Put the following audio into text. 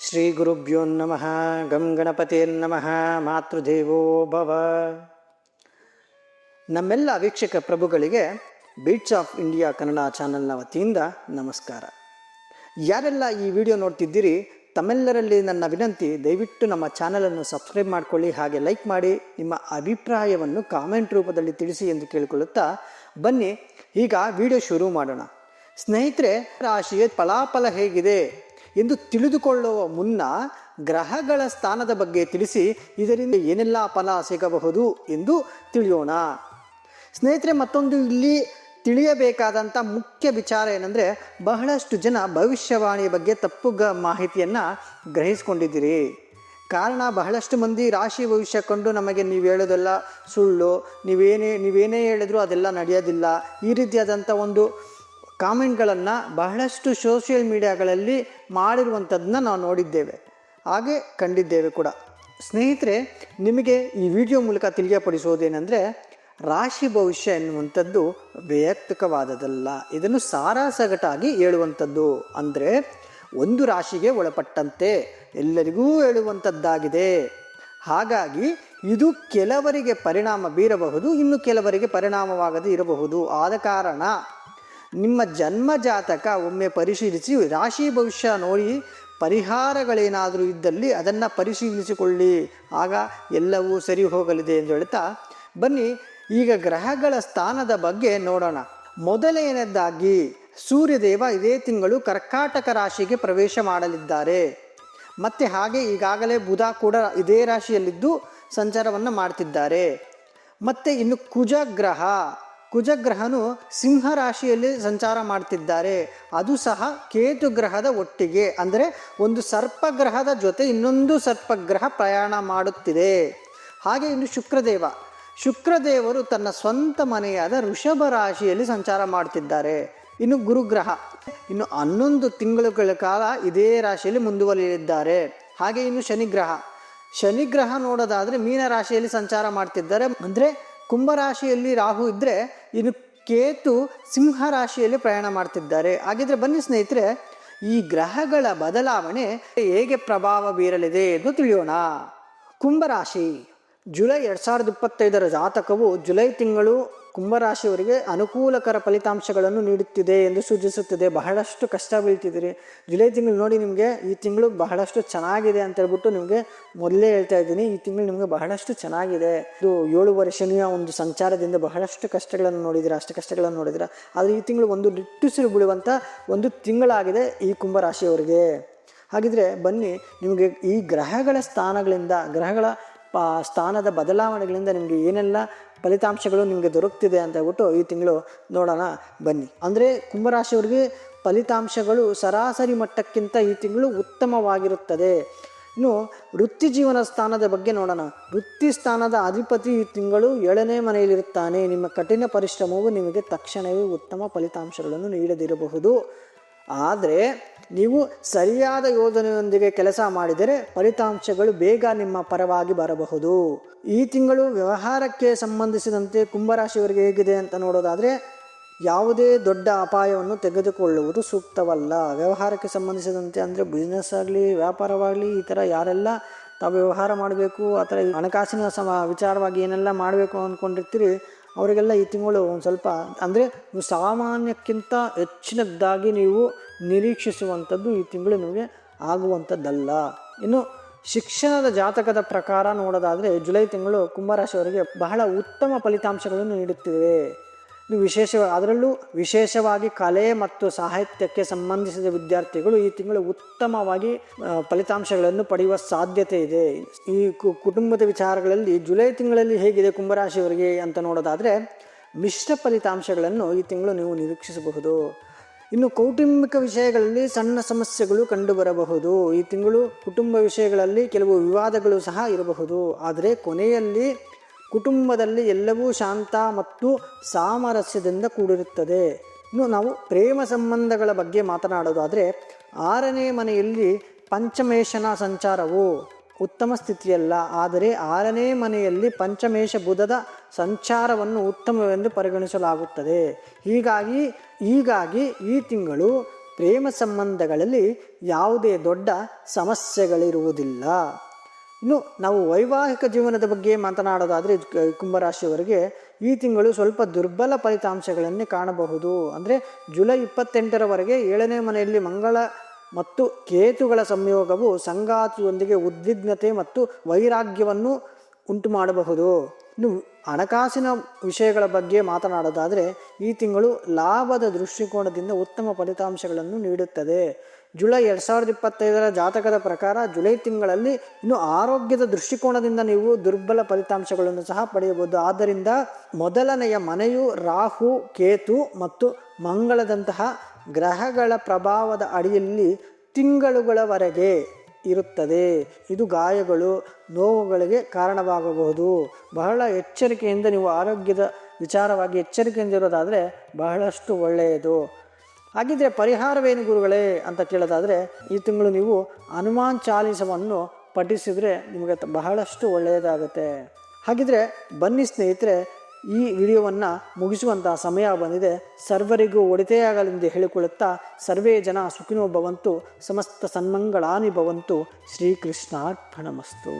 ಶ್ರೀ ಗುರುಭ್ಯೋ ನಮಃ. ಗಂ ಗಣಪತಿರ್ನಮಃ. ಮಾತೃದೇವೋ ಭವ. ನಮ್ಮೆಲ್ಲ ವೀಕ್ಷಕ ಪ್ರಭುಗಳಿಗೆ ಬೀಟ್ಸ್ ಆಫ್ ಇಂಡಿಯಾ ಕನ್ನಡ ಚಾನೆಲ್ನ ವತಿಯಿಂದ ನಮಸ್ಕಾರ. ಯಾರೆಲ್ಲ ಈ ವಿಡಿಯೋ ನೋಡ್ತಿದ್ದೀರಿ, ತಮ್ಮೆಲ್ಲರಲ್ಲಿ ನನ್ನ ವಿನಂತಿ, ದಯವಿಟ್ಟು ನಮ್ಮ ಚಾನಲನ್ನು ಸಬ್ಸ್ಕ್ರೈಬ್ ಮಾಡಿಕೊಳ್ಳಿ, ಹಾಗೆ ಲೈಕ್ ಮಾಡಿ, ನಿಮ್ಮ ಅಭಿಪ್ರಾಯವನ್ನು ಕಾಮೆಂಟ್ ರೂಪದಲ್ಲಿ ತಿಳಿಸಿ ಎಂದು ಕೇಳಿಕೊಳ್ಳುತ್ತಾ ಬನ್ನಿ ಈಗ ವಿಡಿಯೋ ಶುರು ಮಾಡೋಣ. ಸ್ನೇಹಿತರೆ, ರಾಶಿಯ ಫಲಾಫಲ ಹೇಗಿದೆ ಎಂದು ತಿಳಿದುಕೊಳ್ಳುವ ಮುನ್ನ ಗ್ರಹಗಳ ಸ್ಥಾನದ ಬಗ್ಗೆ ತಿಳಿಸಿ ಇದರಿಂದ ಏನೆಲ್ಲ ಫಲ ಸಿಗಬಹುದು ಎಂದು ತಿಳಿಯೋಣ. ಸ್ನೇಹಿತರೆ, ಮತ್ತೊಂದು ಇಲ್ಲಿ ತಿಳಿಯಬೇಕಾದಂಥ ಮುಖ್ಯ ವಿಚಾರ ಏನಂದರೆ, ಬಹಳಷ್ಟು ಜನ ಭವಿಷ್ಯವಾಣಿಯ ಬಗ್ಗೆ ತಪ್ಪು ಮಾಹಿತಿಯನ್ನು ಗ್ರಹಿಸಿಕೊಂಡಿದ್ದೀರಿ. ಕಾರಣ, ಬಹಳಷ್ಟು ಮಂದಿ ರಾಶಿ ಭವಿಷ್ಯ ಕಂಡು ನಮಗೆ ನೀವು ಹೇಳೋದೆಲ್ಲ ಸುಳ್ಳು, ನೀವೇನೇ ಹೇಳಿದ್ರು ಅದೆಲ್ಲ ನಡೆಯೋದಿಲ್ಲ, ಈ ರೀತಿಯಾದಂಥ ಒಂದು ಕಾಮೆಂಟ್ಗಳನ್ನು ಬಹಳಷ್ಟು ಸೋಷಿಯಲ್ ಮೀಡಿಯಾಗಳಲ್ಲಿ ಮಾಡಿರುವಂಥದ್ದನ್ನ ನಾವು ನೋಡಿದ್ದೇವೆ, ಹಾಗೆ ಕಂಡಿದ್ದೇವೆ ಕೂಡ. ಸ್ನೇಹಿತರೆ, ನಿಮಗೆ ಈ ವಿಡಿಯೋ ಮೂಲಕ ತಿಳಿಯಪಡಿಸುವುದೇನೆಂದರೆ, ರಾಶಿ ಭವಿಷ್ಯ ಎನ್ನುವಂಥದ್ದು ವೈಯಕ್ತಿಕವಾದದಲ್ಲ, ಇದನ್ನು ಸಾರಾಸಗಟಾಗಿ ಹೇಳುವಂಥದ್ದು. ಅಂದರೆ ಒಂದು ರಾಶಿಗೆ ಒಳಪಟ್ಟಂತೆ ಎಲ್ಲರಿಗೂ ಹೇಳುವಂಥದ್ದಾಗಿದೆ. ಹಾಗಾಗಿ ಇದು ಕೆಲವರಿಗೆ ಪರಿಣಾಮ ಬೀರಬಹುದು, ಇನ್ನು ಕೆಲವರಿಗೆ ಪರಿಣಾಮವಾಗದೇ ಇರಬಹುದು. ಆದ ಕಾರಣ ನಿಮ್ಮ ಜನ್ಮ ಜಾತಕ ಒಮ್ಮೆ ಪರಿಶೀಲಿಸಿ, ರಾಶಿ ಭವಿಷ್ಯ ನೋಡಿ ಪರಿಹಾರಗಳೇನಾದರೂ ಇದ್ದಲ್ಲಿ ಅದನ್ನು ಪರಿಶೀಲಿಸಿಕೊಳ್ಳಿ, ಆಗ ಎಲ್ಲವೂ ಸರಿ ಹೋಗಲಿದೆ ಎಂದು ಹೇಳ್ತಾ ಬನ್ನಿ ಈಗ ಗ್ರಹಗಳ ಸ್ಥಾನದ ಬಗ್ಗೆ ನೋಡೋಣ. ಮೊದಲನೆಯದಾಗಿ ಸೂರ್ಯದೇವ ಇದೇ ತಿಂಗಳು ಕರ್ಕಾಟಕ ರಾಶಿಗೆ ಪ್ರವೇಶ ಮಾಡಲಿದ್ದಾರೆ. ಮತ್ತು ಹಾಗೆ ಈಗಾಗಲೇ ಬುಧ ಕೂಡ ಇದೇ ರಾಶಿಯಲ್ಲಿದ್ದು ಸಂಚಾರವನ್ನು ಮಾಡ್ತಿದ್ದಾರೆ. ಮತ್ತು ಇನ್ನು ಕುಜಗ್ರಹನು ಸಿಂಹ ರಾಶಿಯಲ್ಲಿ ಸಂಚಾರ ಮಾಡ್ತಿದ್ದಾರೆ. ಅದು ಸಹ ಕೇತು ಗ್ರಹದ ಒಟ್ಟಿಗೆ, ಅಂದರೆ ಒಂದು ಸರ್ಪಗ್ರಹದ ಜೊತೆ ಇನ್ನೊಂದು ಸರ್ಪಗ್ರಹ ಪ್ರಯಾಣ ಮಾಡುತ್ತಿದೆ. ಹಾಗೆ ಇನ್ನು ಶುಕ್ರದೇವರು ತನ್ನ ಸ್ವಂತ ಮನೆಯಾದ ವೃಷಭ ರಾಶಿಯಲ್ಲಿ ಸಂಚಾರ ಮಾಡ್ತಿದ್ದಾರೆ. ಇನ್ನು ಗುರುಗ್ರಹ ಇನ್ನು 11 ತಿಂಗಳುಗಳ ಕಾಲ ಇದೇ ರಾಶಿಯಲ್ಲಿ ಮುಂದುವರಿಯಲಿದ್ದಾರೆ. ಹಾಗೆ ಇನ್ನು ಶನಿಗ್ರಹ ನೋಡೋದಾದರೆ ಮೀನ ರಾಶಿಯಲ್ಲಿ ಸಂಚಾರ ಮಾಡ್ತಿದ್ದಾರೆ. ಅಂದರೆ ಕುಂಭರಾಶಿಯಲ್ಲಿ ರಾಹು ಇದ್ದರೆ, ಇನ್ನು ಕೇತು ಸಿಂಹ ರಾಶಿಯಲ್ಲಿ ಪ್ರಯಾಣ ಮಾಡ್ತಿದ್ದಾರೆ. ಹಾಗಿದ್ರೆ ಬನ್ನಿ ಸ್ನೇಹಿತರೆ, ಈ ಗ್ರಹಗಳ ಬದಲಾವಣೆ ಹೇಗೆ ಪ್ರಭಾವ ಬೀರಲಿದೆ ಎಂದು ತಿಳಿಯೋಣ. ಕುಂಭರಾಶಿ, ಜುಲೈ 2025 ಜಾತಕವು ಜುಲೈ ತಿಂಗಳು ಕುಂಭರಾಶಿಯವರಿಗೆ ಅನುಕೂಲಕರ ಫಲಿತಾಂಶಗಳನ್ನು ನೀಡುತ್ತಿದೆ ಎಂದು ಸೂಚಿಸುತ್ತದೆ. ಬಹಳಷ್ಟು ಕಷ್ಟ ಬೀಳ್ತಿದ್ದೀರಿ. ಜುಲೈ ತಿಂಗಳು ನೋಡಿ, ನಿಮಗೆ ಈ ತಿಂಗಳು ಬಹಳಷ್ಟು ಚೆನ್ನಾಗಿದೆ ಅಂತ ಹೇಳ್ಬಿಟ್ಟು ನಿಮಗೆ ಮೊದಲೇ ಹೇಳ್ತಾ ಇದ್ದೀನಿ. ಈ ತಿಂಗಳು ನಿಮಗೆ ಬಹಳಷ್ಟು ಚೆನ್ನಾಗಿದೆ. ಇದು 7 ವರ್ಷದ ಒಂದು ಸಂಚಾರದಿಂದ ಬಹಳಷ್ಟು ಕಷ್ಟಗಳನ್ನು ನೋಡಿದ್ದೀರಾ, ಅಷ್ಟು ಕಷ್ಟಗಳನ್ನು ನೋಡಿದ್ದೀರಾ. ಆದರೆ ಈ ತಿಂಗಳು ಒಂದು ನಿಟ್ಟುಸಿರು ಬೀಳುವಂಥ ಒಂದು ತಿಂಗಳಾಗಿದೆ ಈ ಕುಂಭರಾಶಿಯವರಿಗೆ. ಹಾಗಿದ್ರೆ ಬನ್ನಿ, ನಿಮಗೆ ಈ ಗ್ರಹಗಳ ಸ್ಥಾನದ ಬದಲಾವಣೆಗಳಿಂದ ನಿಮಗೆ ಏನೆಲ್ಲ ಫಲಿತಾಂಶಗಳು ನಿಮಗೆ ದೊರಕ್ತಿದೆ ಅಂತ ಹೇಳ್ಬಿಟ್ಟು ಈ ತಿಂಗಳು ನೋಡೋಣ ಬನ್ನಿ. ಅಂದರೆ ಕುಂಭರಾಶಿಯವರಿಗೆ ಫಲಿತಾಂಶಗಳು ಸರಾಸರಿ ಮಟ್ಟಕ್ಕಿಂತ ಈ ತಿಂಗಳು ಉತ್ತಮವಾಗಿರುತ್ತದೆ. ಇನ್ನು ವೃತ್ತಿ ಜೀವನ ಸ್ಥಾನದ ಬಗ್ಗೆ ನೋಡೋಣ. ವೃತ್ತಿ ಸ್ಥಾನದ ಅಧಿಪತಿ ಈ ತಿಂಗಳು 7ನೇ ಮನೆಯಲ್ಲಿರುತ್ತಾನೆ. ನಿಮ್ಮ ಕಠಿಣ ಪರಿಶ್ರಮವು ನಿಮಗೆ ತಕ್ಷಣವೇ ಉತ್ತಮ ಫಲಿತಾಂಶಗಳನ್ನು ನೀಡದಿರಬಹುದು. ಆದರೆ ನೀವು ಸರಿಯಾದ ಯೋಜನೆಯೊಂದಿಗೆ ಕೆಲಸ ಮಾಡಿದರೆ ಫಲಿತಾಂಶಗಳು ಬೇಗ ನಿಮ್ಮ ಪರವಾಗಿ ಬರಬಹುದು. ಈ ತಿಂಗಳು ವ್ಯವಹಾರಕ್ಕೆ ಸಂಬಂಧಿಸಿದಂತೆ ಕುಂಭರಾಶಿಯವರಿಗೆ ಹೇಗಿದೆ ಅಂತ ನೋಡೋದಾದರೆ, ಯಾವುದೇ ದೊಡ್ಡ ಅಪಾಯವನ್ನು ತೆಗೆದುಕೊಳ್ಳುವುದು ಸೂಕ್ತವಲ್ಲ. ವ್ಯವಹಾರಕ್ಕೆ ಸಂಬಂಧಿಸಿದಂತೆ ಅಂದರೆ ಬಿಸ್ನೆಸ್ ಆಗಲಿ ವ್ಯಾಪಾರವಾಗಲಿ, ಈ ಥರ ಯಾರೆಲ್ಲ ತಾವು ವ್ಯವಹಾರ ಮಾಡಬೇಕು, ಆ ಥರ ಹಣಕಾಸಿನ ವಿಚಾರವಾಗಿ ಏನೆಲ್ಲ ಮಾಡಬೇಕು ಅಂದ್ಕೊಂಡಿರ್ತೀರಿ, ಅವರಿಗೆಲ್ಲ ಈ ತಿಂಗಳು ಒಂದು ಸ್ವಲ್ಪ, ಅಂದರೆ ಸಾಮಾನ್ಯಕ್ಕಿಂತ ಹೆಚ್ಚಿನದ್ದಾಗಿ ನೀವು ನಿರೀಕ್ಷಿಸುವಂಥದ್ದು ಈ ತಿಂಗಳು ನಿಮಗೆ ಆಗುವಂಥದ್ದಲ್ಲ. ಇನ್ನು ಶಿಕ್ಷಣದ ಜಾತಕದ ಪ್ರಕಾರ ನೋಡೋದಾದರೆ, ಜುಲೈ ತಿಂಗಳು ಕುಂಭರಾಶಿಯವರಿಗೆ ಬಹಳ ಉತ್ತಮ ಫಲಿತಾಂಶಗಳನ್ನು ನೀಡುತ್ತಿವೆ. ಅದರಲ್ಲೂ ವಿಶೇಷವಾಗಿ ಕಲೆ ಮತ್ತು ಸಾಹಿತ್ಯಕ್ಕೆ ಸಂಬಂಧಿಸಿದ ವಿದ್ಯಾರ್ಥಿಗಳು ಈ ತಿಂಗಳು ಉತ್ತಮವಾಗಿ ಫಲಿತಾಂಶಗಳನ್ನು ಪಡೆಯುವ ಸಾಧ್ಯತೆ ಇದೆ. ಈ ಕುಟುಂಬದ ವಿಚಾರಗಳಲ್ಲಿ ಜುಲೈ ತಿಂಗಳಲ್ಲಿ ಹೇಗಿದೆ ಕುಂಭರಾಶಿಯವರಿಗೆ ಅಂತ ನೋಡೋದಾದರೆ, ಮಿಶ್ರ ಫಲಿತಾಂಶಗಳನ್ನು ಈ ತಿಂಗಳು ನೀವು ನಿರೀಕ್ಷಿಸಬಹುದು. ಇನ್ನು ಕೌಟುಂಬಿಕ ವಿಷಯಗಳಲ್ಲಿ ಸಣ್ಣ ಸಮಸ್ಯೆಗಳು ಕಂಡುಬರಬಹುದು. ಈ ತಿಂಗಳು ಕುಟುಂಬ ವಿಷಯಗಳಲ್ಲಿ ಕೆಲವು ವಿವಾದಗಳು ಸಹ ಇರಬಹುದು. ಆದರೆ ಕೊನೆಯಲ್ಲಿ ಕುಟುಂಬದಲ್ಲಿ ಎಲ್ಲವೂ ಶಾಂತ ಮತ್ತು ಸಾಮರಸ್ಯದಿಂದ ಕೂಡಿರುತ್ತದೆ. ಇನ್ನು ನಾವು ಪ್ರೇಮ ಸಂಬಂಧಗಳ ಬಗ್ಗೆ ಮಾತನಾಡೋದಾದರೆ, 6ನೇ ಮನೆಯಲ್ಲಿ ಪಂಚಮೇಶನ ಸಂಚಾರವು ಉತ್ತಮ ಸ್ಥಿತಿಯಲ್ಲ. ಆದರೆ 6ನೇ ಮನೆಯಲ್ಲಿ ಪಂಚಮೇಶ ಬುಧದ ಸಂಚಾರವನ್ನು ಉತ್ತಮವೆಂದು ಪರಿಗಣಿಸಲಾಗುತ್ತದೆ. ಹೀಗಾಗಿ ಈ ತಿಂಗಳು ಪ್ರೇಮ ಸಂಬಂಧಗಳಲ್ಲಿ ಯಾವುದೇ ದೊಡ್ಡ ಸಮಸ್ಯೆಗಳಿರುವುದಿಲ್ಲ. ಇನ್ನು ನಾವು ವೈವಾಹಿಕ ಜೀವನದ ಬಗ್ಗೆ ಮಾತನಾಡೋದಾದರೆ ಕುಂಭರಾಶಿಯವರಿಗೆ ಈ ತಿಂಗಳು ಸ್ವಲ್ಪ ದುರ್ಬಲ ಫಲಿತಾಂಶಗಳನ್ನೇ ಕಾಣಬಹುದು. ಅಂದರೆ ಜುಲೈ 28ರವರೆಗೆ 7ನೇ ಮನೆಯಲ್ಲಿ ಮಂಗಳ ಮತ್ತು ಕೇತುಗಳ ಸಂಯೋಗವು ಸಂಗಾತಿಯೊಂದಿಗೆ ಉದ್ವಿಗ್ನತೆ ಮತ್ತು ವೈರಾಗ್ಯವನ್ನು ಉಂಟು ಮಾಡಬಹುದು. ಇನ್ನು ಹಣಕಾಸಿನ ವಿಷಯಗಳ ಬಗ್ಗೆ ಮಾತನಾಡೋದಾದರೆ ಈ ತಿಂಗಳು ಲಾಭದ ದೃಷ್ಟಿಕೋನದಿಂದ ಉತ್ತಮ ಫಲಿತಾಂಶಗಳನ್ನು ನೀಡುತ್ತದೆ. ಜುಲೈ 2025ರ ಜಾತಕದ ಪ್ರಕಾರ ಜುಲೈ ತಿಂಗಳಲ್ಲಿ ಇನ್ನು ಆರೋಗ್ಯದ ದೃಷ್ಟಿಕೋನದಿಂದ ನೀವು ದುರ್ಬಲ ಫಲಿತಾಂಶಗಳನ್ನು ಸಹ ಪಡೆಯಬಹುದು. ಆದ್ದರಿಂದ ಮೊದಲನೆಯ ಮನೆಯು ರಾಹು, ಕೇತು ಮತ್ತು ಮಂಗಳದಂತಹ ಗ್ರಹಗಳ ಪ್ರಭಾವದ ಅಡಿಯಲ್ಲಿ ತಿಂಗಳುಗಳವರೆಗೆ ಇರುತ್ತದೆ. ಇದು ಗಾಯಗಳು, ನೋವುಗಳಿಗೆ ಕಾರಣವಾಗಬಹುದು. ಬಹಳ ಎಚ್ಚರಿಕೆಯಿಂದ ನೀವು ಆರೋಗ್ಯದ ವಿಚಾರವಾಗಿ ಎಚ್ಚರಿಕೆಯಿಂದ ಇರೋದಾದರೆ ಬಹಳಷ್ಟು ಒಳ್ಳೆಯದು. ಹಾಗಿದ್ರೆ ಪರಿಹಾರವೇನು ಗುರುಗಳೇ ಅಂತ ಕೇಳೋದಾದರೆ ಈ ತಿಂಗಳು ನೀವು ಹನುಮಾನ್ ಚಾಲೀಸವನ್ನು ಪಠಿಸಿದರೆ ನಿಮಗೆ ಬಹಳಷ್ಟು ಒಳ್ಳೆಯದಾಗುತ್ತೆ. ಹಾಗಿದ್ರೆ ಬನ್ನಿ ಸ್ನೇಹಿತರೆ, ಈ ವಿಡಿಯೋವನ್ನು ಮುಗಿಸುವಂತಹ ಸಮಯ ಬಂದಿದೆ. ಸರ್ವರಿಗೂ ಒಳಿತೆಯಾಗಲೆಂದು ಹೇಳಿಕೊಳ್ಳುತ್ತಾ ಸರ್ವೇ ಜನ ಸುಖಿನೋ ಭವಂತು, ಸಮಸ್ತ ಸನ್ಮಂಗಳಾನಿ ಭವಂತು. ಶ್ರೀಕೃಷ್ಣಾರ್ಪಣಮಸ್ತು.